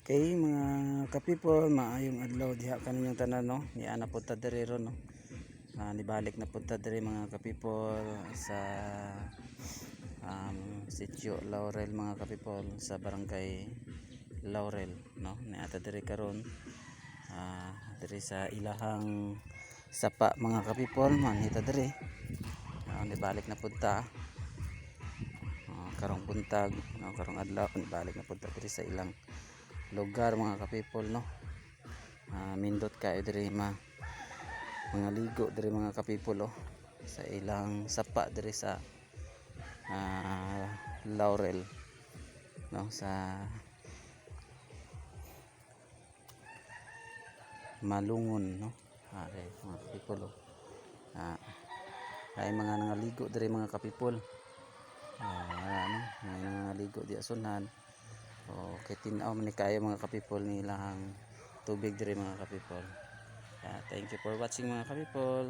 Kay mga kapipol, maayong adlaw diha kaninyong tanan no. Ni ana punta diri ron no. Nibalik na punta diri mga kapipol sa sitio Laurel mga kapipol sa barangay Laurel no. Ni ata diri karon diri sa ilahang sapa mga kapipol manhita diri. Nibalik na punta karong buntag no, karong adlaw nibalik na punta diri sa ilang lugar mga kapipol no. Mindot kayo diri mga ligo diri mga kapipol sa ilang sapa diri sa Laurel no, sa Malungon no. Mga kapipol ay mga nangaligo diri mga kapipol. Mga ligo di asunan. Kay tinaw man ni kayo mga kapipol nilang tubig diri mga kapipol. Thank you for watching mga kapipol.